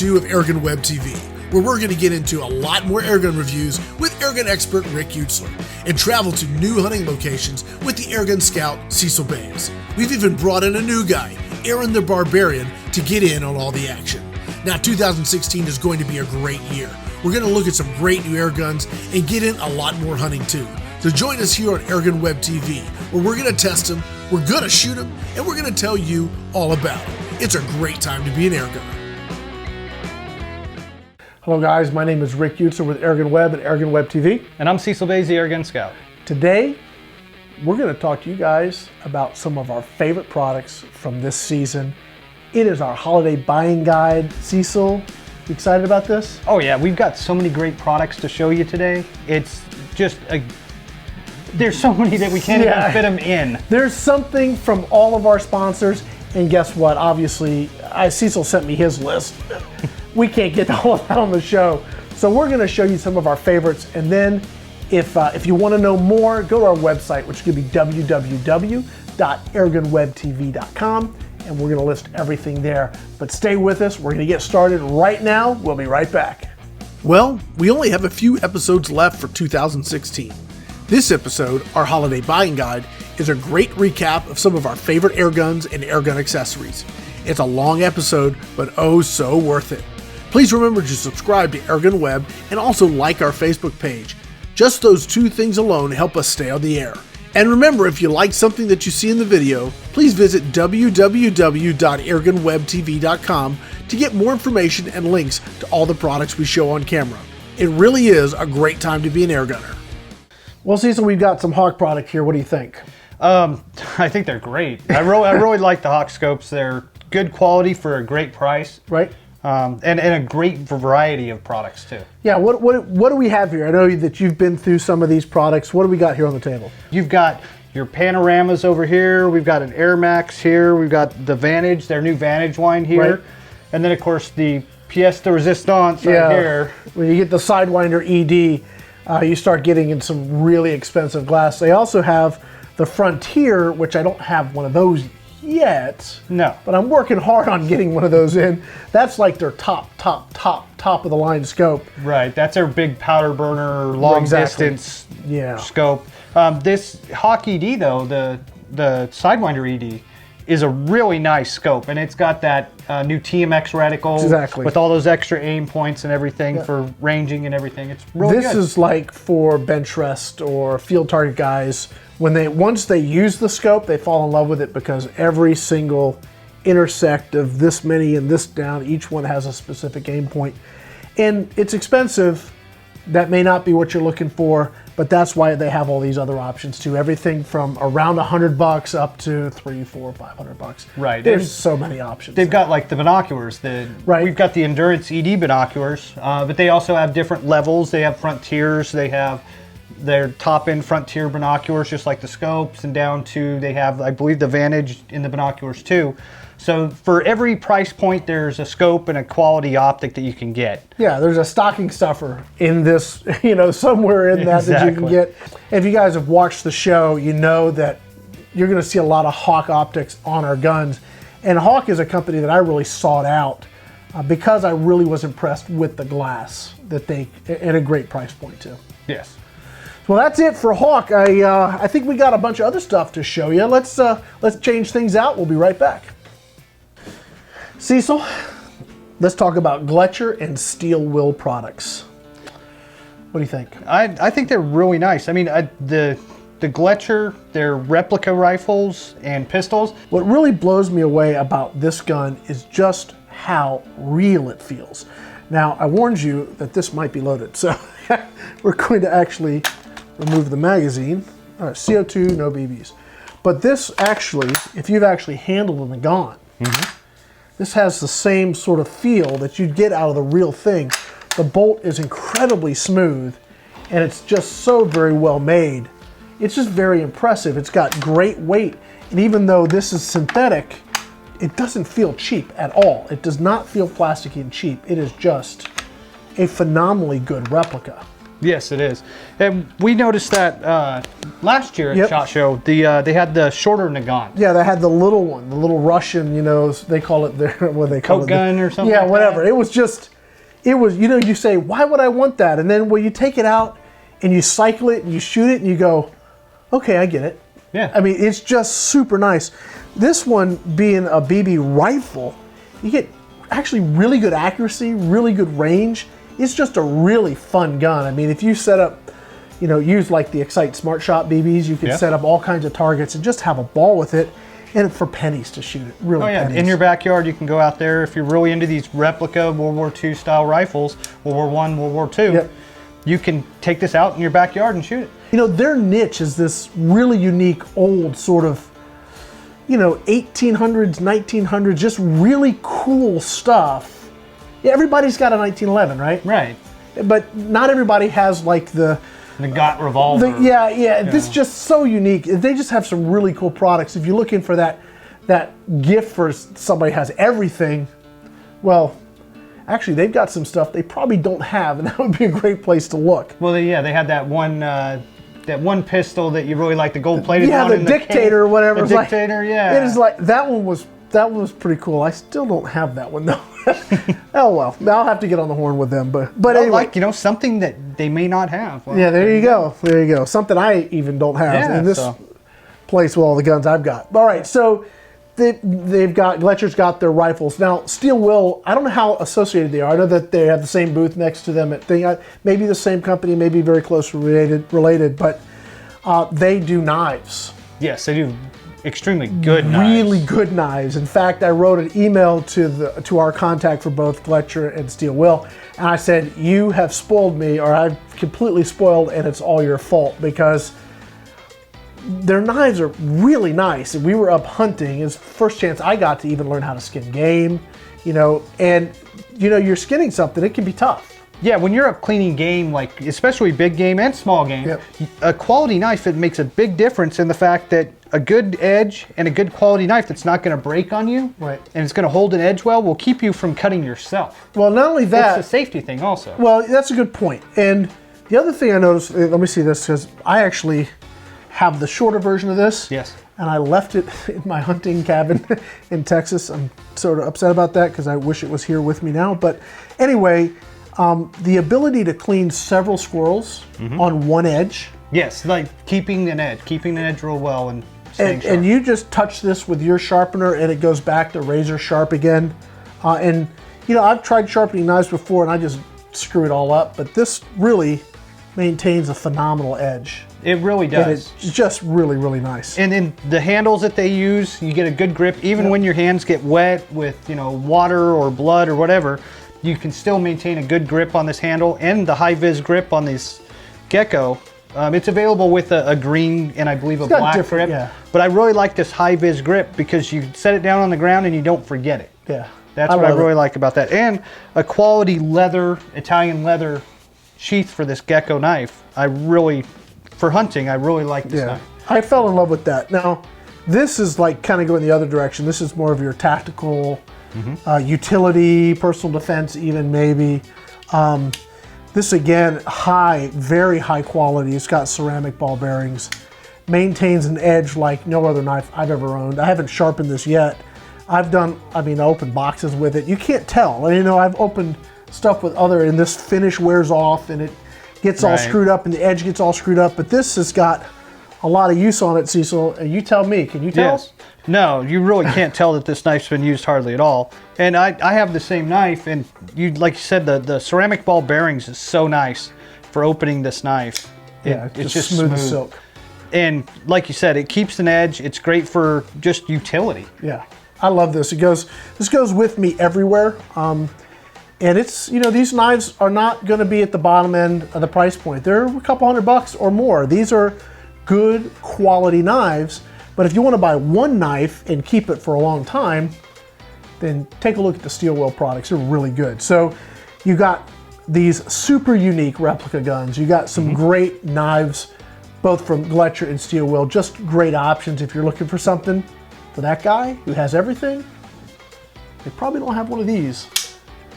2 of AirgunWebTV, where we're going to get into a lot more airgun reviews with airgun expert Rick Utzler and travel to new hunting locations with the airgun scout Cecil Bays. We've even brought in a new guy, Aaron the Barbarian, to get in on all the action. Now 2016 is going to be a great year. We're going to look at some great new air guns and get in a lot more hunting too. So join us here on AirgunWebTV, where we're going to test them, we're going to shoot them, and we're going to tell you all about it. It's a great time to be an airgunner. Hello guys, my name is Rick Utzler with AirgunWeb and AirgunWebTV. And I'm Cecil Bays, the Airgun Scout. Today, we're going to talk to you guys about some of our favorite products from this season. It is our holiday buying guide. Cecil, you excited about this? Oh yeah, we've got so many great products to show you today. It's just there's so many that we can't even fit them in. There's something from all of our sponsors, and guess what? Obviously, Cecil sent me his list. We can't get all of that on the show. So we're going to show you some of our favorites, and then if you want to know more, go to our website, which could be www.airgunwebtv.com, and we're going to list everything there. But stay with us. We're going to get started right now. We'll be right back. Well, we only have a few episodes left for 2016. This episode, our holiday buying guide, is a great recap of some of our favorite air guns and airgun accessories. It's a long episode, but oh so worth it. Please remember to subscribe to Airgun Web and also like our Facebook page. Just those two things alone help us stay on the air. And remember, if you like something that you see in the video, please visit www.airgunwebtv.com to get more information and links to all the products we show on camera. It really is a great time to be an airgunner. Well, Cecil, we've got some Hawk product here. What do you think? I think they're great. I really like the Hawk scopes. They're good quality for a great price. Right. And a great variety of products too. Yeah, what do we have here? I know that you've been through some of these products. What do we got here on the table? You've got your panoramas over here. We've got an Air Max here. We've got the Vantage, their new Vantage line here. Right. And then of course the pièce de résistance right here. When you get the Sidewinder ED, you start getting in some really expensive glass. They also have the Frontier, which I don't have one of those yet. No. But I'm working hard on getting one of those in. That's like their top of the line scope. Right, that's their big powder burner, long distance scope. This Hawk ED though, the Sidewinder ED, is a really nice scope, and it's got that new TMX reticle with all those extra aim points and everything for ranging and everything. It's really good. This is like for bench rest or field target guys. Once they use the scope, they fall in love with it because every single intersect of this many and this down, each one has a specific aim point. And it's expensive. That may not be what you're looking for, but that's why they have all these other options too. Everything from around $100 up to $300, $400, $500. Right. There's so many options. They've got like the binoculars. We've got the Endurance ED binoculars, but they also have different levels. They have Frontiers. They have their top-end Frontier binoculars, just like the scopes, and down to they have, I believe, the Vantage in the binoculars too. So for every price point, there's a scope and a quality optic that you can get. Yeah, there's a stocking stuffer in this, somewhere in that that you can get. If you guys have watched the show, you know that you're going to see a lot of Hawk optics on our guns. And Hawk is a company that I really sought out because I really was impressed with the glass that at a great price point too. Yes. Well, that's it for Hawk. I think we got a bunch of other stuff to show you. Let's change things out. We'll be right back. Cecil, let's talk about Gletcher and Steel Will products. What do you think? I think they're really nice. I mean, the Gletcher, their replica rifles and pistols. What really blows me away about this gun is just how real it feels. Now, I warned you that this might be loaded, so we're going to actually remove the magazine. All right, CO2, no BBs. But this actually, if you've actually handled them and gone, this has the same sort of feel that you'd get out of the real thing. The bolt is incredibly smooth, and it's just so very well made. It's just very impressive. It's got great weight, and even though this is synthetic, it doesn't feel cheap at all. It does not feel plasticky and cheap. It is just a phenomenally good replica. Yes, it is. And we noticed that last year at SHOT Show, they had the shorter Nagant. Yeah, they had the little one, the little Russian, you know, they call it their, what they call Coke it. gun or something. Yeah, like whatever. That. It was just, it was, you know, you say, why would I want that? And then when you take it out and you cycle it and you shoot it and you go, okay, I get it. Yeah. I mean, it's just super nice. This one being a BB rifle, you get actually really good accuracy, really good range. It's just a really fun gun. I mean, if you set up, you know, use like the Excite Smart Shot BBs, you can set up all kinds of targets and just have a ball with it, and for pennies to shoot it, really. Oh yeah, pennies. In your backyard, you can go out there if you're really into these replica World War II style rifles, World War I, World War II. Yep. You can take this out in your backyard and shoot it. You know, their niche is this really unique, old sort of, you know, 1800s, 1900s, just really cool stuff. Yeah, everybody's got a 1911, right? Right. But not everybody has like the Nagant revolver. This is just so unique. They just have some really cool products. If you're looking for that gift for somebody who has everything, well, actually they've got some stuff they probably don't have, and that would be a great place to look. Well, they had that one pistol that you really like, the gold-plated one. Yeah, the Dictator or whatever. The Dictator, yeah. It is like, that one was pretty cool. I still don't have that one though. Oh well, I'll have to get on the horn with them. But anyway, like, you know, something that they may not have. Well, yeah, there you go. There you go. Something I even don't have in this place with all the guns I've got. All right, so Gletcher's got their rifles now. Steel Will, I don't know how associated they are. I know that they have the same booth next to them at thing. Maybe the same company, maybe very close related, but they do knives. Yes, they do. Extremely good knives. Really good knives. In fact, I wrote an email to our contact for both Gletcher and Steel Will, and I said, you have spoiled me, or I've completely spoiled, and it's all your fault, because their knives are really nice. And we were up hunting. It's the first chance I got to even learn how to skin game, you know, and you know, you're skinning something, it can be tough. Yeah, when you're up cleaning game, like especially big game and small game, a quality knife, it makes a big difference in the fact that a good edge and a good quality knife that's not going to break on you, and it's going to hold an edge well, will keep you from cutting yourself. Well, not only that, it's a safety thing also. Well, that's a good point. And the other thing I noticed, let me see this, because I actually have the shorter version of this. Yes. And I left it in my hunting cabin in Texas. I'm sort of upset about that because I wish it was here with me now. But anyway, the ability to clean several squirrels on one edge. Yes, like keeping an edge real well and staying sharp. And you just touch this with your sharpener and it goes back to razor sharp again. And you know, I've tried sharpening knives before and I just screw it all up, but this really maintains a phenomenal edge. It really does. And it's just really, really nice. And then the handles that they use, you get a good grip, even when your hands get wet with, you know, water or blood or whatever, you can still maintain a good grip on this handle and the high-vis grip on this Gecko. It's available with a green and I believe a black grip. Yeah. But I really like this high-vis grip because you set it down on the ground and you don't forget it. Yeah. That's what I really like about that. And a quality leather, Italian leather sheath for this Gecko knife. For hunting, I really like this knife. I fell in love with that. Now, this is like kind of going the other direction. This is more of your tactical, utility, personal defense even maybe. This again, very high quality. It's got ceramic ball bearings. Maintains an edge like no other knife I've ever owned. I haven't sharpened this yet. I opened boxes with it. You can't tell. You know, I've opened stuff with and this finish wears off and it gets all screwed up and the edge gets all screwed up, but this has got a lot of use on it, Cecil, and you tell me, can you tell? Yes. No, you really can't tell that this knife's been used hardly at all. And I have the same knife, and like you said, the ceramic ball bearings is so nice for opening this knife. It's just smooth as silk. And like you said, it keeps an edge. It's great for just utility. Yeah, I love this. This goes with me everywhere. And it's, you know, these knives are not going to be at the bottom end of the price point. They're a couple $100 or more. These are good quality knives, but if you want to buy one knife and keep it for a long time, then take a look at the Steel Will products. They're really good. So you got these super unique replica guns. You got some great knives, both from Gletcher and Steel Will. Just great options if you're looking for something for that guy who has everything. They probably don't have one of these.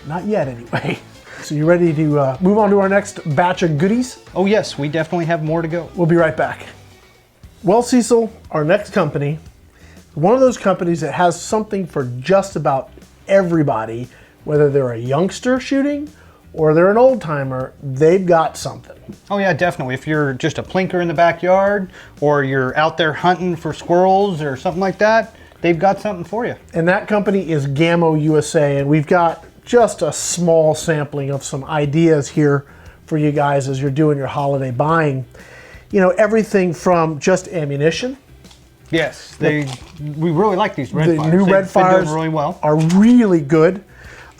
Not yet, anyway. So you ready to move on to our next batch of goodies? Oh yes, we definitely have more to go. We'll be right back. Well, Cecil, our next company, one of those companies that has something for just about everybody, whether they're a youngster shooting or they're an old timer, they've got something. Oh yeah, definitely. If you're just a plinker in the backyard or you're out there hunting for squirrels or something like that, they've got something for you. And that company is Gammo USA, and we've got just a small sampling of some ideas here for you guys as you're doing your holiday buying. You know, everything from just ammunition. Yes, we really like these red fires. The new red fires really well. are really good.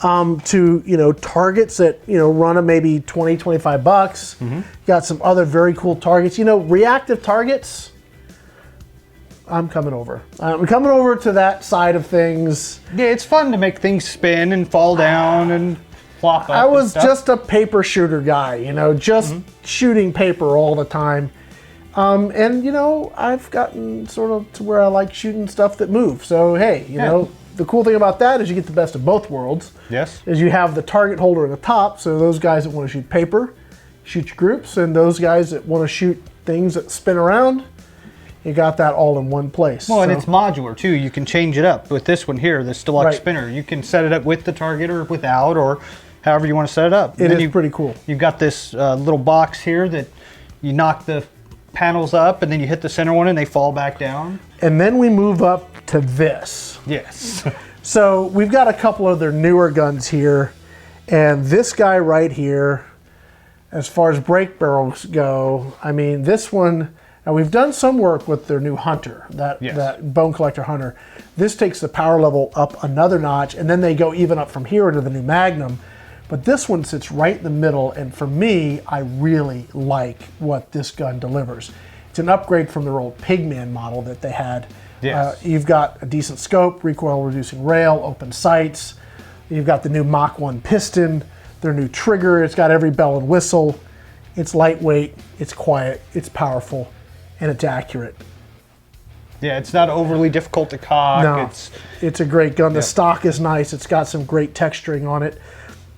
To, you know, targets that, you know, run them maybe 20, 25 bucks. Got some other very cool targets. You know, reactive targets, I'm coming over. I'm coming over to that side of things. Yeah, it's fun to make things spin and fall down and flop up. I was just a paper shooter guy, you know, just shooting paper all the time. And, you know, I've gotten sort of to where I like shooting stuff that moves. So, hey, you know, the cool thing about that is you get the best of both worlds. Yes. Is you have the target holder at the top, so those guys that want to shoot paper, shoot your groups, and those guys that want to shoot things that spin around, you got that all in one place. Well, and it's modular too. You can change it up. With this one here, this deluxe spinner, you can set it up with the target or without, or however you want to set it up. It is pretty cool. You've got this little box here that you knock the panels up, and then you hit the center one, and they fall back down. And then we move up to this. Yes. So we've got a couple of their newer guns here, and this guy right here, as far as brake barrels go, I mean, this one, now we've done some work with their new Hunter, that Bone Collector Hunter. This takes the power level up another notch, and then they go even up from here into the new Magnum. But this one sits right in the middle, and for me, I really like what this gun delivers. It's an upgrade from their old Pigman model that they had. Yes. You've got a decent scope, recoil reducing rail, open sights. You've got the new Mach 1 piston, their new trigger. It's got every bell and whistle. It's lightweight, it's quiet, it's powerful, and it's accurate. Yeah, it's not overly difficult to cock. No, it's a great gun. The stock is nice. It's got some great texturing on it.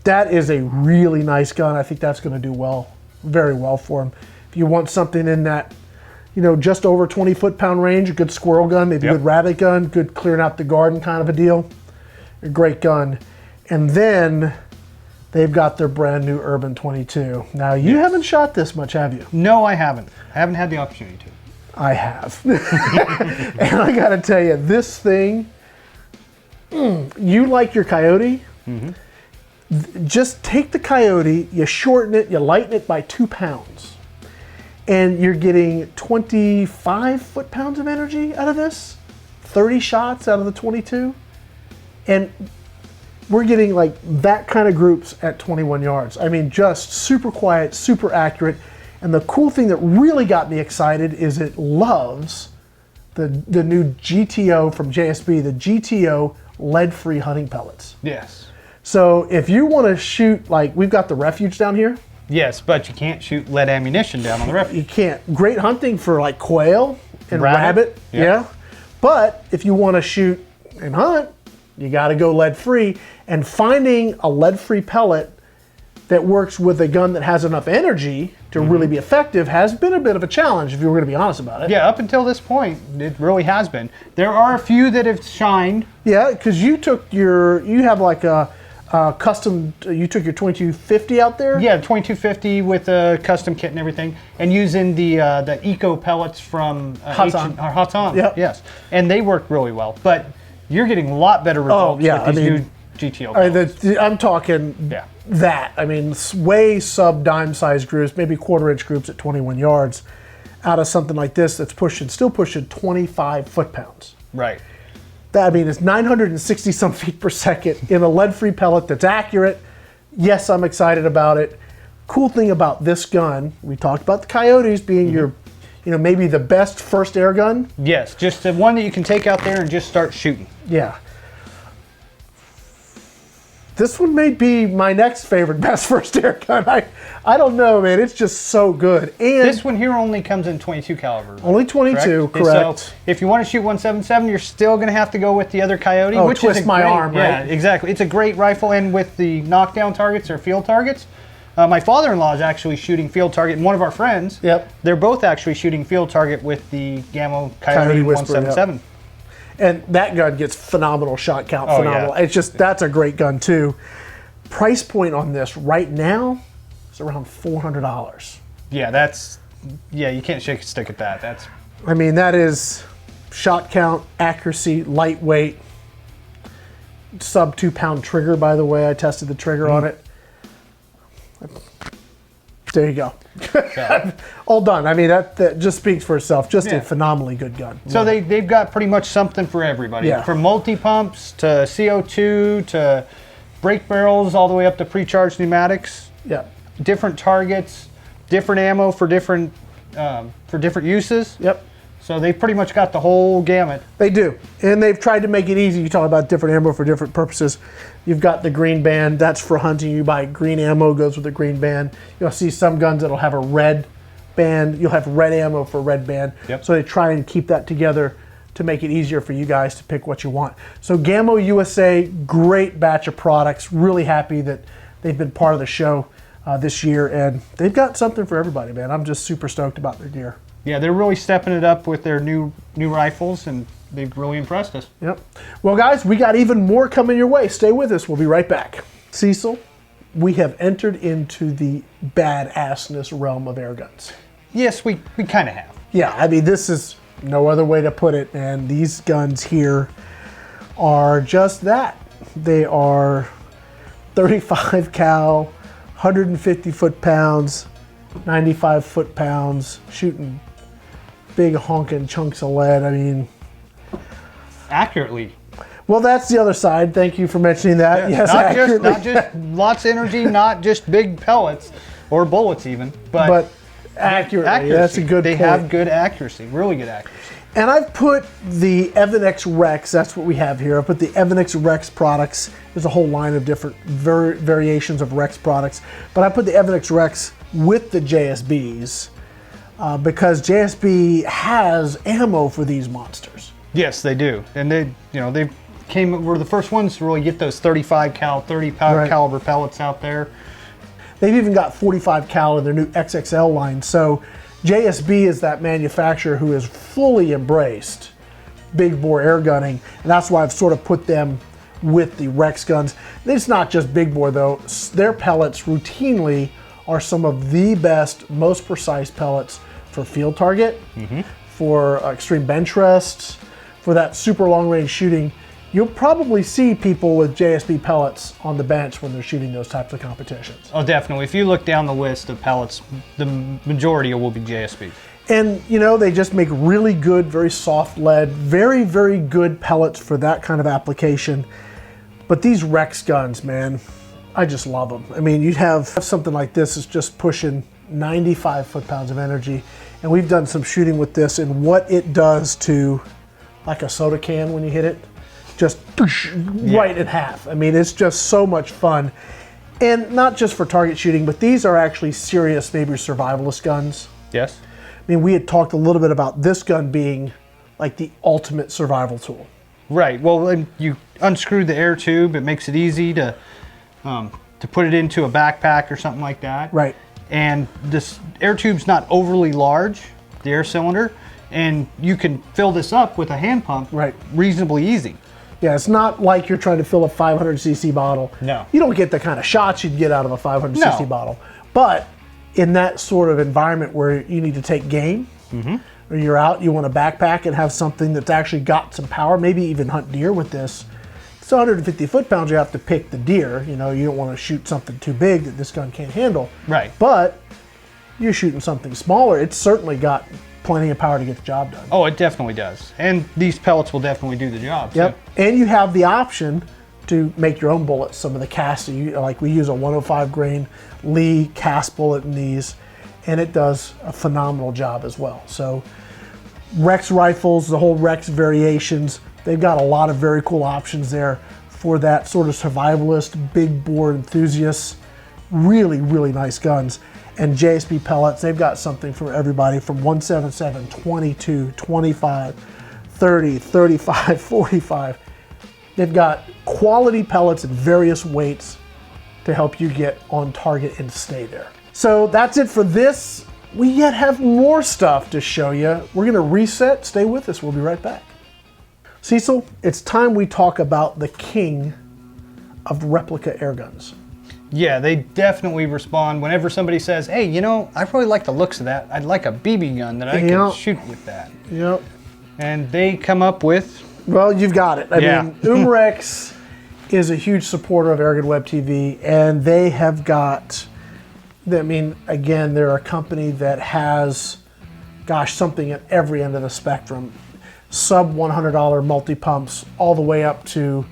That is a really nice gun. I think that's going to do well, very well for him. If you want something in that, you know, just over 20 foot-pound range, a good squirrel gun, maybe a good rabbit gun, good clearing out the garden kind of a deal, a great gun. And then they've got their brand new Urban 22. Now, you haven't shot this much, have you? No, I haven't. I haven't had the opportunity to. I have. And I got to tell you, this thing, you like your Coyote? Just take the Coyote, you shorten it, you lighten it by 2 pounds, and you're getting 25 foot-pounds of energy out of this, 30 shots out of the 22, and we're getting like that kind of groups at 21 yards. I mean, just super quiet, super accurate, and the cool thing that really got me excited is it loves the new GTO from JSB, the GTO lead-free hunting pellets. Yes. So if you want to shoot, like we've got the Refuge down here. Yes, but you can't shoot lead ammunition down on the Refuge. You can't. Great hunting for like quail and rabbit. Yeah. But if you want to shoot and hunt, you got to go lead free. And finding a lead free pellet that works with a gun that has enough energy to really be effective has been a bit of a challenge, if you were going to be honest about it. Yeah, up until this point, it really has been. There are a few that have shined. Yeah, because you have like a custom, you took your 2250 out there? Yeah, 2250 with a custom kit and everything, and using the eco pellets from Hatan. Yep. Yes, and they work really well. But you're getting a lot better results with these new GTO pellets. I'm talking that. I mean, way sub dime size groups, maybe 1/4 inch groups at 21 yards, out of something like this that's still pushing 25 foot-pounds. Right. That, I mean, it's 960 some feet per second in a lead-free pellet that's accurate. Yes, I'm excited about it. Cool thing about this gun, we talked about the Coyotes being your, maybe the best first air gun. Yes, just the one that you can take out there and just start shooting. Yeah. This one may be my next favorite Best First Air gun. I don't know, man. It's just so good. And this one here only comes in 22 caliber. Only 22, correct. So if you want to shoot 177, you're still going to have to go with the other Coyote. Oh, which twist is my great, arm, right? Yeah, exactly. It's a great rifle, and with the knockdown targets or field targets, my father-in-law is actually shooting field target, and one of our friends, they're both actually shooting field target with the Gammo Coyote 177. Yep. And that gun gets phenomenal shot count, phenomenal. Yeah. It's just, that's a great gun too. Price point on this right now is around $400. Yeah, you can't shake a stick at that. I mean, that is shot count, accuracy, lightweight, sub 2 pound trigger, by the way. I tested the trigger on it. There you go. All done. I mean, that just speaks for itself. Just a phenomenally good gun. So they've got pretty much something for everybody. Yeah. From multi-pumps to CO2 to brake barrels all the way up to pre-charged pneumatics. Yeah. Different targets, different ammo for different uses. Yep. So they've pretty much got the whole gamut. They do. And they've tried to make it easy. You talk about different ammo for different purposes. You've got the green band. That's for hunting. You buy green ammo, goes with the green band. You'll see some guns that'll have a red band. You'll have red ammo for red band. Yep. So they try and keep that together to make it easier for you guys to pick what you want. So Gammo USA, great batch of products. Really happy that they've been part of the show this year. And they've got something for everybody, man. I'm just super stoked about their gear. Yeah, they're really stepping it up with their new rifles, and they've really impressed us. Yep. Well, guys, we got even more coming your way. Stay with us. We'll be right back. Cecil, we have entered into the badassness realm of air guns. Yes, we kind of have. Yeah, I mean, this is no other way to put it, and these guns here are just that. They are 35 cal, 150 foot-pounds, 95 foot-pounds, shooting big honking chunks of lead. I mean, accurately. Well, that's the other side. Thank you for mentioning that. Yes, accurately. Not just lots of energy, not just big pellets or bullets even, but accurately. Accuracy. That's a good point. They have good accuracy, really good accuracy. And I've put the Evan-X Rex, that's what we have here. I put the Evan-X Rex products. There's a whole line of different variations of Rex products. But I put the Evan-X Rex with the JSBs because JSB has ammo for these monsters. Yes, they do. And they were the first ones to really get those 35 cal, 30 caliber pellets out there. They've even got 45 cal in their new XXL line. So JSB is that manufacturer who has fully embraced big bore air gunning, and that's why I've sort of put them with the Rex guns. It's not just big bore though. Their pellets routinely are some of the best, most precise pellets for field target, for extreme bench rests, for that super long range shooting. You'll probably see people with JSB pellets on the bench when they're shooting those types of competitions. Oh, definitely. If you look down the list of pellets, the majority will be JSB. And, you know, they just make really good, very soft lead, very, very good pellets for that kind of application. But these Rex guns, man, I just love them. I mean, you have something like this is just pushing 95 foot-pounds of energy. And we've done some shooting with this, and what it does to, like a soda can when you hit it, just right in half. I mean, it's just so much fun. And not just for target shooting, but these are actually serious, maybe survivalist guns. Yes. I mean, we had talked a little bit about this gun being like the ultimate survival tool. Right. Well, when you unscrew the air tube, it makes it easy to put it into a backpack or something like that. Right. And this air tube's not overly large, the air cylinder, and you can fill this up with a hand pump reasonably easy. Yeah, it's not like you're trying to fill a 500cc bottle. No. You don't get the kind of shots you'd get out of a 500cc bottle. But in that sort of environment where you need to take game, or you're out, you want a backpack and have something that's actually got some power, maybe even hunt deer with this. It's 150 foot-pounds, you have to pick the deer. You know, you don't want to shoot something too big that this gun can't handle. Right. But you're shooting something smaller, it's certainly got plenty of power to get the job done. Oh, it definitely does. And these pellets will definitely do the job. Yep. Too. And you have the option to make your own bullets. Some of the casts, like we use a 105 grain Lee cast bullet in these, and it does a phenomenal job as well. So Rex rifles, the whole Rex variations, they've got a lot of very cool options there for that sort of survivalist, big bore enthusiasts. Really, really nice guns. And JSB pellets, they've got something for everybody from 177, 22, 25, 30, 35, 45. They've got quality pellets in various weights to help you get on target and stay there. So that's it for this. We yet have more stuff to show you. We're gonna reset, stay with us, we'll be right back. Cecil, it's time we talk about the king of replica air guns. Yeah, they definitely respond whenever somebody says, hey, you know, I really like the looks of that. I'd like a BB gun that I can shoot with that. Yep. And they come up with... Well, you've got it. I mean, Umarex is a huge supporter of AirgunWebTV, and they have got, I mean, again, they're a company that has, gosh, something at every end of the spectrum. Sub $100 multi-pumps all the way up to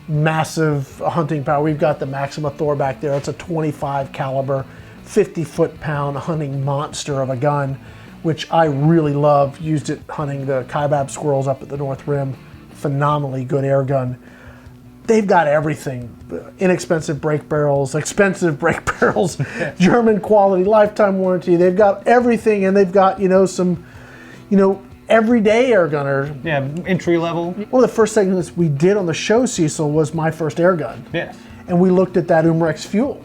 massive hunting power. We've got the Maxima Thor back there. It's a 25 caliber, 50 foot-pound hunting monster of a gun, which I really love. Used it hunting the kaibab squirrels up at the North Rim. Phenomenally good air gun. They've got everything. Inexpensive brake barrels, expensive brake barrels, German quality, lifetime warranty. They've got everything, and they've got, you know, some, you know, everyday air gunner. Yeah, entry level. One of the first things we did on the show, Cecil, was my first air gun. Yes. And we looked at that Umarex fuel.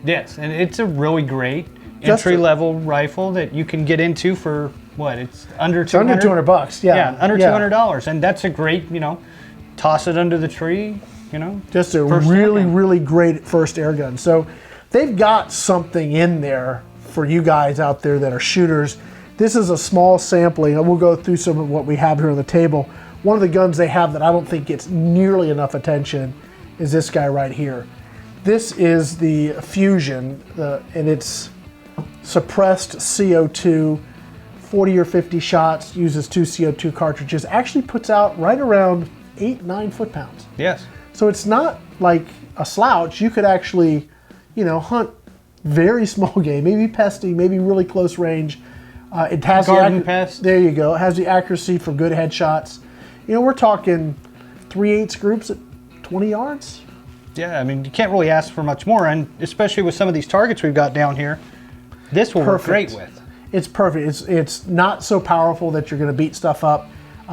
Yes, and it's a really great entry level rifle that you can get into for what? It's under 200. It's under 200 bucks. Yeah. Yeah, under $200, and that's a great, you know, toss it under the tree, you know. Just a really, really great first air gun. So they've got something in there for you guys out there that are shooters. This is a small sampling, and we'll go through some of what we have here on the table. One of the guns they have that I don't think gets nearly enough attention is this guy right here. This is the Fusion, and it's suppressed CO2, 40 or 50 shots, uses 2 CO2 cartridges, actually puts out right around 8-9 foot-pounds. Yes. So it's not like a slouch. You could actually, you know, hunt very small game, maybe pesty, maybe really close range. It has garden pest. There you go. It has the accuracy for good headshots. You know, we're talking 3/8 groups at 20 yards. Yeah, I mean, you can't really ask for much more, and especially with some of these targets we've got down here, this will work great with. It's perfect. It's not so powerful that you're going to beat stuff up.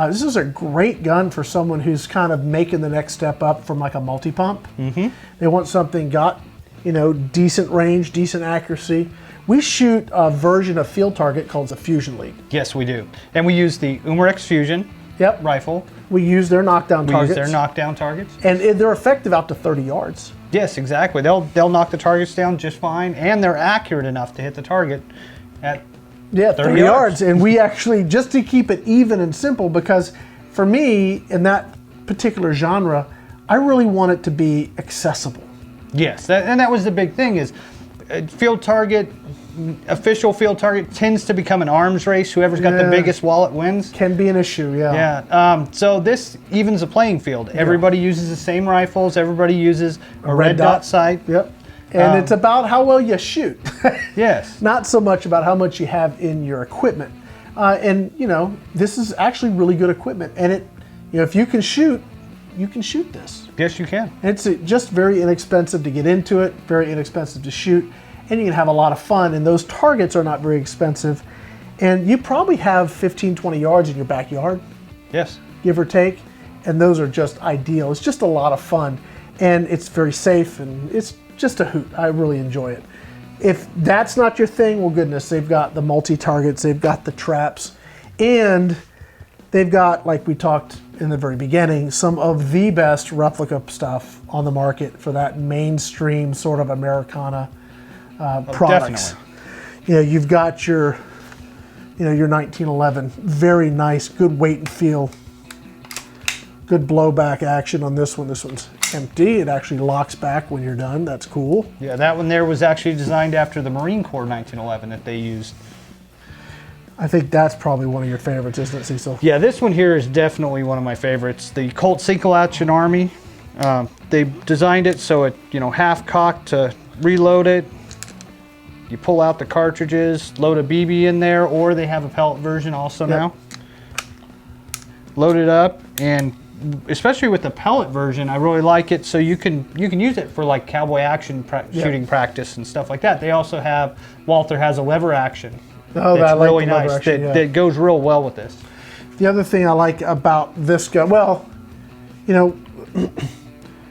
This is a great gun for someone who's kind of making the next step up from like a multi-pump. Mm-hmm. They want something got, you know, decent range, decent accuracy. We shoot a version of Field Target called the Fusion League. Yes, we do. And we use the Umarex Fusion rifle. We use their knockdown targets. We use their knockdown targets. And they're effective out to 30 yards. Yes, exactly. They'll knock the targets down just fine, and they're accurate enough to hit the target at 30 yards. And we actually, just to keep it even and simple, because for me, in that particular genre, I really want it to be accessible. Yes, and that was the big thing is Field Target, official Field Target tends to become an arms race. Whoever's got the biggest wallet wins. Can be an issue, Yeah, so this evens the playing field. Everybody uses the same rifles. Everybody uses a red dot sight. Yep. And it's about how well you shoot. Yes. Not so much about how much you have in your equipment. And, you know, this is actually really good equipment. And it, you know, if you can shoot this. Yes, you can. It's just very inexpensive to get into it, very inexpensive to shoot, and you can have a lot of fun. And those targets are not very expensive. And you probably have 15, 20 yards in your backyard. Yes. Give or take. And those are just ideal. It's just a lot of fun. And it's very safe, and it's just a hoot. I really enjoy it. If that's not your thing, well, goodness, they've got the multi-targets, they've got the traps, and they've got, like we talked in the very beginning, some of the best replica stuff on the market for that mainstream sort of Americana products. Definitely. You know, you've got your 1911, very nice, good weight and feel, good blowback action on this one. This one's empty. It actually locks back when you're done. That's cool. Yeah, that one there was actually designed after the Marine Corps 1911 that they used. I think that's probably one of your favorites, isn't it, Cecil? Yeah, this one here is definitely one of my favorites. The Colt Single Action Army. They designed it so it, you know, half cocked to reload it. You pull out the cartridges, load a BB in there, or they have a pellet version also now. Load it up, and especially with the pellet version, I really like it. So you can use it for like cowboy action shooting practice and stuff like that. They also have, Walther has a lever action. Oh, that's I like really the lever nice. action, That goes real well with this. The other thing I like about this gun, well, you know,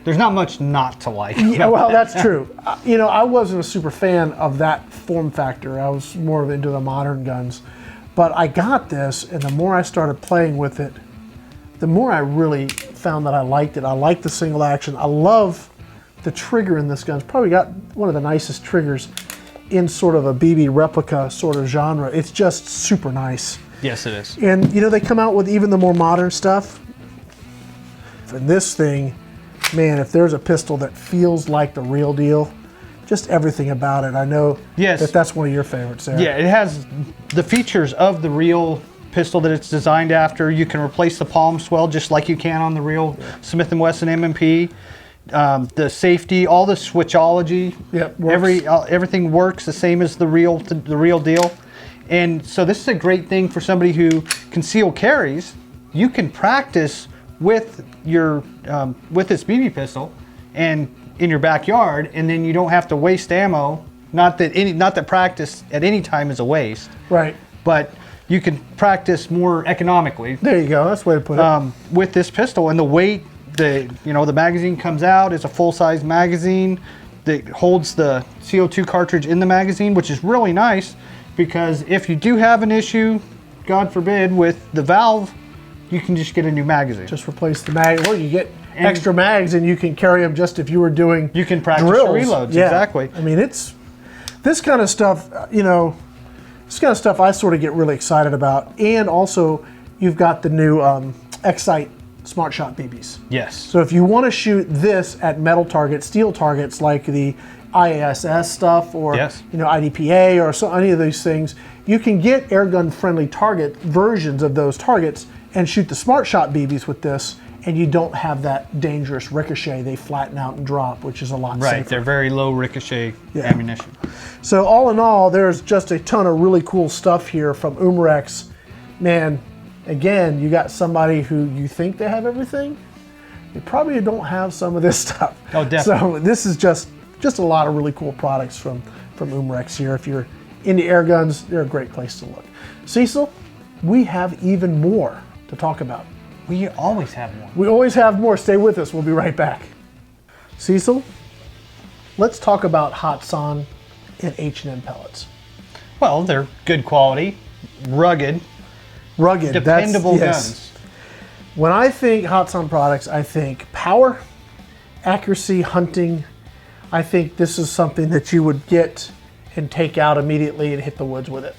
there's not much not to like. Yeah, well, that's true. You know, I wasn't a super fan of that form factor. I was more into the modern guns. But I got this, and the more I started playing with it, the more I really found that I liked it. I like the single action. I love the trigger in this gun. It's probably got one of the nicest triggers in sort of a BB replica sort of genre. It's just super nice. Yes, it is. And, you know, they come out with even the more modern stuff. And this thing, man, if there's a pistol that feels like the real deal, just everything about it. I know that's one of your favorites there. Yeah, it has the features of the real pistol that it's designed after. You can replace the palm swell just like you can on the real Smith & Wesson M&P. The safety, all the switchology, everything works the same as the real deal. And so this is a great thing for somebody who conceal carries. You can practice with your with this BB pistol and in your backyard, and then you don't have to waste ammo. Not that practice at any time is a waste. Right. But you can practice more economically. There you go. That's the way to put it. With this pistol, and the weight, the magazine comes out. It's a full-size magazine that holds the CO2 cartridge in the magazine, which is really nice because if you do have an issue, God forbid, with the valve, you can just get a new magazine. Just replace the mag. Well, you get extra mags, and you can carry them just if you were doing. You can practice drills. reloads. Yeah. Exactly. I mean, it's this kind of stuff. You know, this kind of stuff I sort of get really excited about. And also, you've got the new Excite Smart Shot BBs. Yes. So if you want to shoot this at metal targets, steel targets like the IASS stuff, or IDPA, or any of these things, you can get airgun friendly target versions of those targets and shoot the Smart Shot BBs with this, and you don't have that dangerous ricochet. They flatten out and drop, which is a lot safer. Right, they're very low ricochet ammunition. So all in all, there's just a ton of really cool stuff here from Umrex. Man, again, you got somebody who you think they have everything. They probably don't have some of this stuff. Oh, definitely. So this is just a lot of really cool products from Umrex here. If you're into air guns, they're a great place to look. Cecil, we have even more to talk about. We always have more. We always have more. Stay with us. We'll be right back. Cecil, let's talk about Hatsan and H&M pellets. Well, they're good quality, rugged, dependable guns. When I think Hatsan products, I think power, accuracy, hunting. I think this is something that you would get and take out immediately and hit the woods with it.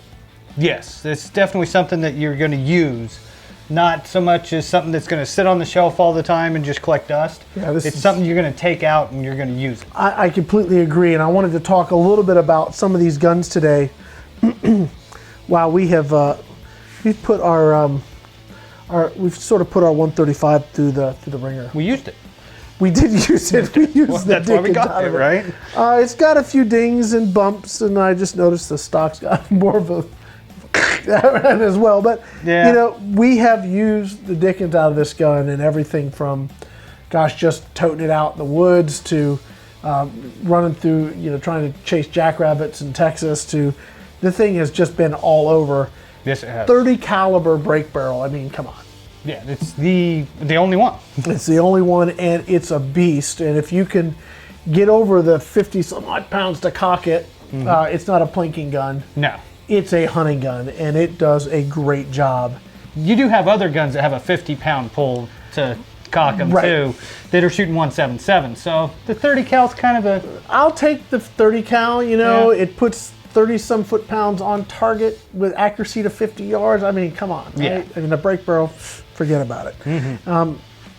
Yes, it's definitely something that you're going to use. Not so much as something that's going to sit on the shelf all the time and just collect dust. Yeah, it's something you're going to take out and you're going to use it. I completely agree, and I wanted to talk a little bit about some of these guns today. While we have we've put we've sort of put our 135 through the ringer. We used it. We did use it. We used the that's why we got it, right? It's got a few dings and bumps, and I just noticed the stock's got more of a as well. But you know, we have used the dickens out of this gun, and everything from, gosh, just toting it out in the woods to running through, trying to chase jackrabbits in Texas, to the thing has just been all over. Yes, it has. 30 caliber break barrel. I mean, come on. Yeah, it's the only one. It's the only one, and it's a beast. And if you can get over the 50 some odd pounds to cock it, it's not a plinking gun. No. It's a hunting gun, and it does a great job. You do have other guns that have a 50-pound pull to cock them too, that are shooting 177. So the 30 cal's kind of a... I'll take the 30 cal, it puts 30-some foot-pounds on target with accuracy to 50 yards. I mean, come on, right? Yeah. I mean, the break barrel, forget about it.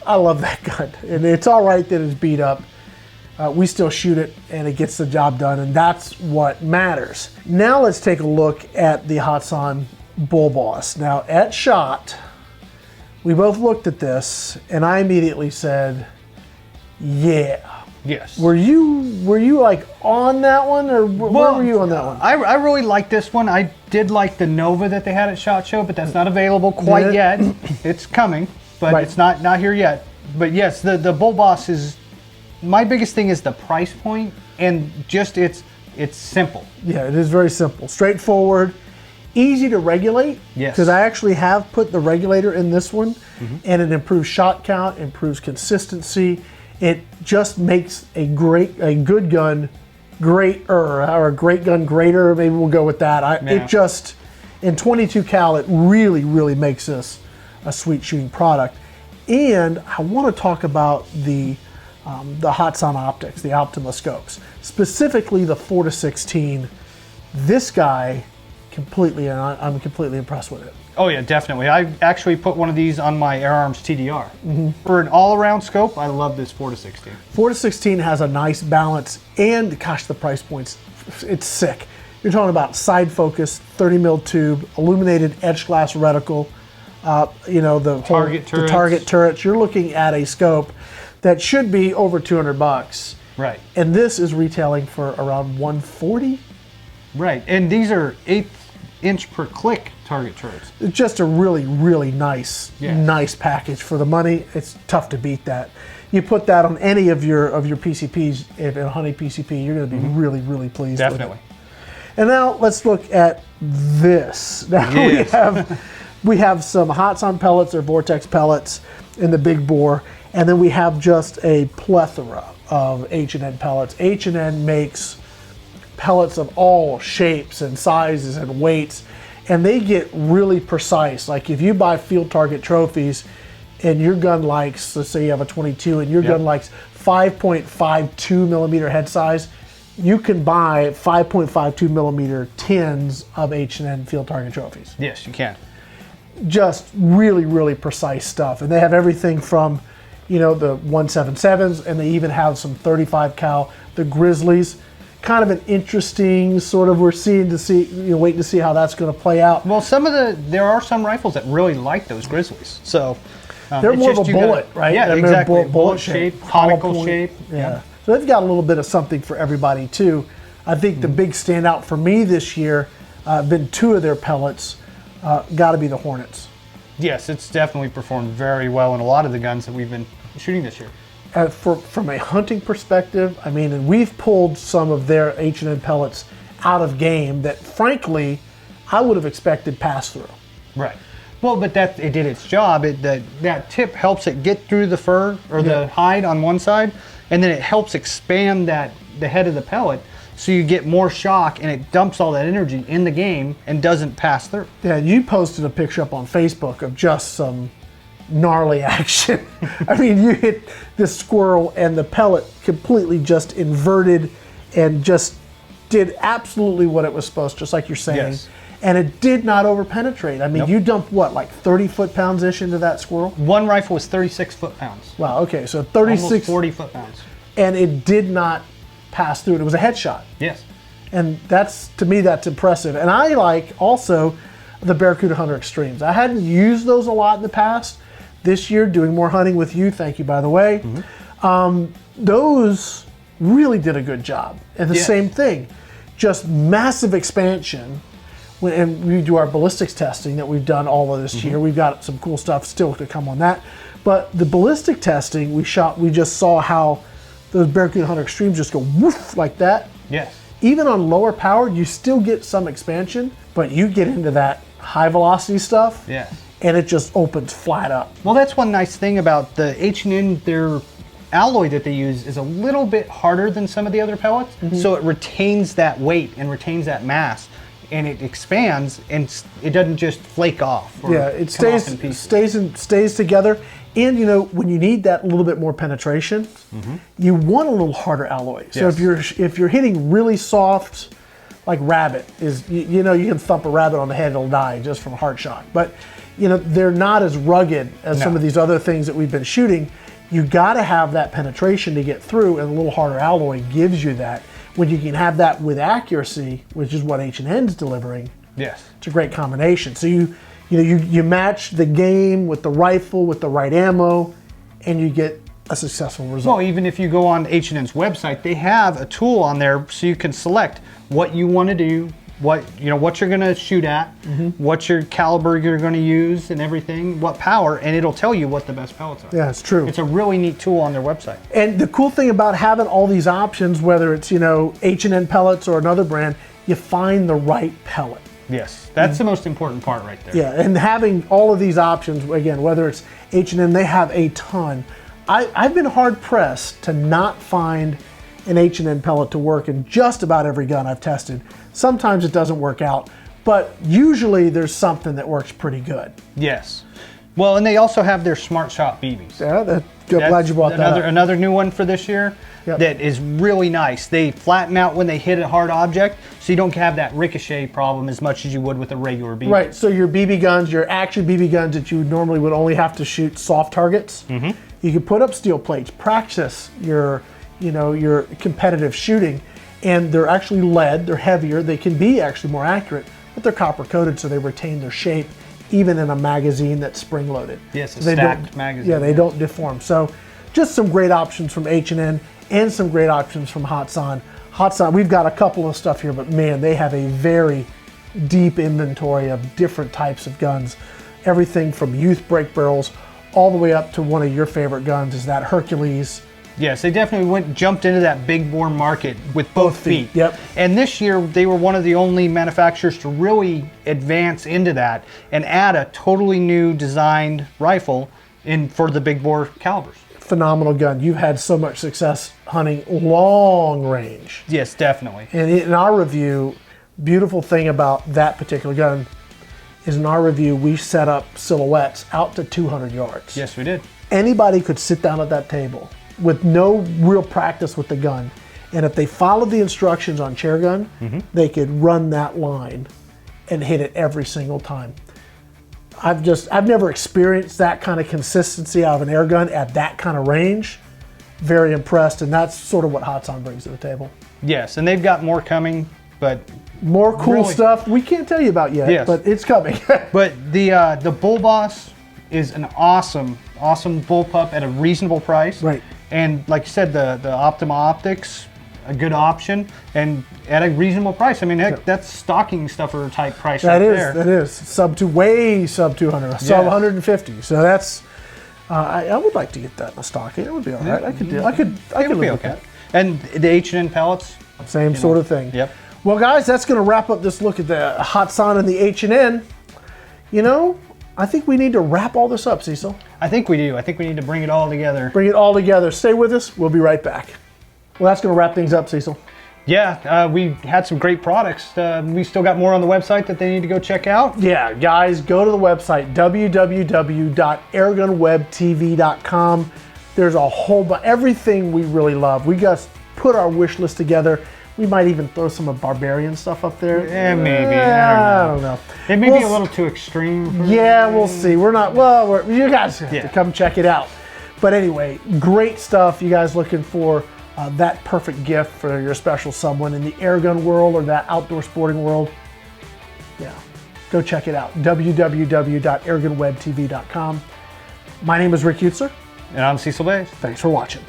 I love that gun, and it's all right that it's beat up. We still shoot it, and it gets the job done, and that's what matters. Now let's take a look at the Hatsan Bull Boss. Now, at SHOT, we both looked at this, and I immediately said, yeah. Yes. Were you like on that one, or where were you on that one? I really like this one. I did like the Nova that they had at SHOT Show, but that's not available quite yet. It's coming. but it's not here yet. But yes, the Bull Boss is, my biggest thing is the price point and just it's simple. Yeah, it is very simple, straightforward, easy to regulate. Yes. Because I actually have put the regulator in this one, and it improves shot count, improves consistency. It just makes a good gun greater, or a great gun greater. Maybe we'll go with that. It just, in 22 cal, it really, really makes this a sweet shooting product. And I want to talk about the Hot Sun optics, the Optima scopes, specifically the 4-16. This guy, I'm completely impressed with it. Oh yeah, definitely. I actually put one of these on my AirArms TDR. For an all-around scope, I love this 4-16. 4-16 has a nice balance, and gosh, the price points, it's sick. You're talking about side focus, 30 mil tube, illuminated etched glass reticle, the target turrets. You're looking at a scope that should be over $200. Right. And this is retailing for around $140. Right, and these are 1/8 inch per click target turrets. It's just a really, really nice package for the money. It's tough to beat that. You put that on any of your PCPs, if a hunting PCP, you're going to be really, really pleased. Definitely. With it. And now let's look at this. Now we have some Hot Sun pellets or Vortex pellets in the big bore, and then we have just a plethora of H&N pellets. H&N makes pellets of all shapes and sizes and weights, and they get really precise. Like if you buy field target trophies and your gun likes, let's say you have a 22 and your gun likes 5.52 millimeter head size, you can buy 5.52 millimeter tins of H&N field target trophies. Yes, you can. Just really, really precise stuff. And they have everything from, the 177s, and they even have some 35 cal, the Grizzlies. Kind of an interesting sort of, waiting to see how that's going to play out. Well, there are some rifles that really like those Grizzlies. So they're more of a bullet, right? Yeah, exactly. Bullet shape, conical shape. Yeah. So they've got a little bit of something for everybody too. I think the big standout for me this year been two of their pellets. Got to be the Hornets. Yes, it's definitely performed very well in a lot of the guns that we've been shooting this year. From a hunting perspective, and we've pulled some of their H&N pellets out of game that, frankly, I would have expected pass through. Right. Well, but it did its job. That tip helps it get through the fur or the hide on one side, and then it helps expand the head of the pellet, so you get more shock, and it dumps all that energy in the game and doesn't pass through. Yeah, you posted a picture up on Facebook of just some gnarly action. You hit this squirrel and the pellet completely just inverted and just did absolutely what it was supposed to, just like you're saying. Yes. And it did not overpenetrate. Nope. You dumped what, like 30 foot-pounds-ish into that squirrel? One rifle was 36 foot-pounds. Wow, okay, so 36. Almost 40 foot-pounds. And it did not pass through. It was a headshot. Yes. And to me, that's impressive. And I like also the Barracuda Hunter Extremes. I hadn't used those a lot in the past. This year, doing more hunting with you, thank you, by the way, those really did a good job. And the same thing, just massive expansion. And we do our ballistics testing that we've done all of this year. We've got some cool stuff still to come on that. But the ballistic testing we just saw how those Barracuda Hunter Extremes just go woof like that. Yes. Even on lower power, you still get some expansion, but you get into that high velocity stuff. Yeah. And it just opens flat up. Well, that's one nice thing about the H&N, their alloy that they use is a little bit harder than some of the other pellets, so it retains that weight and retains that mass, and it expands, and it doesn't just flake off. Or it stays together. And when you need that little bit more penetration, you want a little harder alloy. So if you're hitting really soft, like rabbit is, you can thump a rabbit on the head, it'll die just from heart shock. But they're not as rugged as some of these other things that we've been shooting. You got to have that penetration to get through, and a little harder alloy gives you that. When you can have that with accuracy, which is what H&N's delivering, it's a great combination. So you match the game with the rifle with the right ammo, and you get a successful result. Well, even if you go on H&N's website, they have a tool on there so you can select what you want to do what you're going to shoot at, what your caliber you're going to use and everything, what power, and it'll tell you what the best pellets are. Yeah, it's true. It's a really neat tool on their website. And the cool thing about having all these options, whether it's, H&N pellets or another brand, you find the right pellet. Yes, that's the most important part right there. Yeah, and having all of these options, again, whether it's H&N, they have a ton. I've been hard pressed to not find an H&N pellet to work in just about every gun I've tested. Sometimes it doesn't work out, but usually there's something that works pretty good. Yes. Well, and they also have their Smart Shot BBs. Yeah, glad you brought that up. Another new one for this year that is really nice. They flatten out when they hit a hard object, so you don't have that ricochet problem as much as you would with a regular BB. Right, so your BB guns, your action BB guns that you normally would only have to shoot soft targets, you can put up steel plates, practice your competitive shooting, and they're actually lead, they're heavier, they can be actually more accurate, but they're copper coated so they retain their shape even in a magazine that's spring loaded. Yes, a so stacked magazine. Yeah, they don't deform. So just some great options from H&N and some great options from Hatsan. Hatsan, we've got a couple of stuff here, but man, they have a very deep inventory of different types of guns. Everything from youth break barrels all the way up to one of your favorite guns is that Hercules. Yes, they definitely jumped into that big bore market with both feet. Yep. And this year, they were one of the only manufacturers to really advance into that and add a totally new designed rifle for the big bore calibers. Phenomenal gun. You've had so much success hunting long range. Yes, definitely. And in our review, beautiful thing about that particular gun is in our review, we set up silhouettes out to 200 yards. Yes, we did. Anybody could sit down at that table with no real practice with the gun, and if they followed the instructions on chair gun, they could run that line and hit it every single time. I've never experienced that kind of consistency out of an air gun at that kind of range. Very impressed, and that's sort of what Hatsan brings to the table. Yes, and they've got more coming, but more cool stuff we can't tell you about yet, but it's coming. But the Bull Boss is an awesome bullpup at a reasonable price. Right. And like you said, the Optima Optics, a good option, and at a reasonable price. I mean, heck, that's stocking stuffer type price right there. That is. Way sub 200, sub 150. So that's, I would like to get that in a stocking. It would be all right. I could live with that. And the H&N pellets? Same sort of thing. Yep. Well, guys, that's going to wrap up this look at the Hatsan and the H&N. I think we need to wrap all this up, Cecil. I think we do. I think we need to bring it all together. Bring it all together. Stay with us. We'll be right back. Well, that's going to wrap things up, Cecil. Yeah, we had some great products. We still got more on the website that they need to go check out. Yeah, guys, go to the website, www.AirgunWebTV.com. There's a whole bunch, everything we really love. We just put our wish list together. We might even throw some of Barbarian stuff up there. Yeah, maybe. I don't know. It may be a little too extreme. Yeah, we'll see. We're not, you guys have to come check it out. But anyway, great stuff. You guys looking for that perfect gift for your special someone in the airgun world or that outdoor sporting world? Yeah, go check it out. www.AirgunWebTV.com. My name is Rick Utzer. And I'm Cecil Bays. Thanks for watching.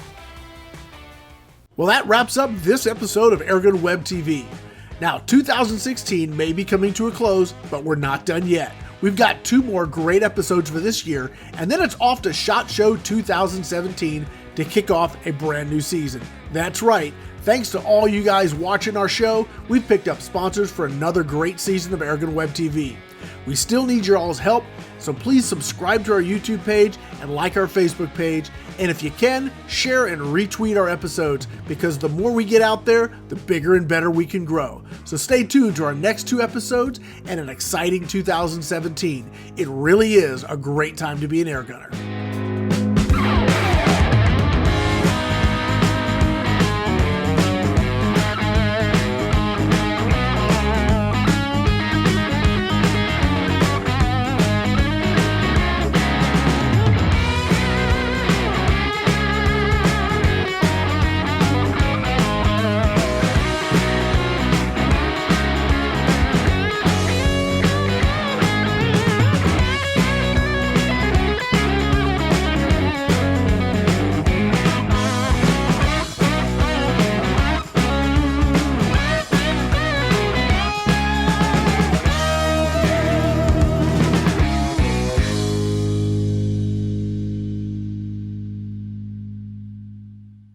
Well, that wraps up this episode of Airgun Web TV. Now, 2016 may be coming to a close, but we're not done yet. We've got 2 more great episodes for this year, and then it's off to SHOT Show 2017 to kick off a brand new season. That's right. Thanks to all you guys watching our show, we've picked up sponsors for another great season of Airgun Web TV. We still need your all's help, so please subscribe to our YouTube page and like our Facebook page, and if you can, share and retweet our episodes, because the more we get out there, the bigger and better we can grow. So stay tuned to our next 2 episodes and an exciting 2017. It really is a great time to be an air gunner.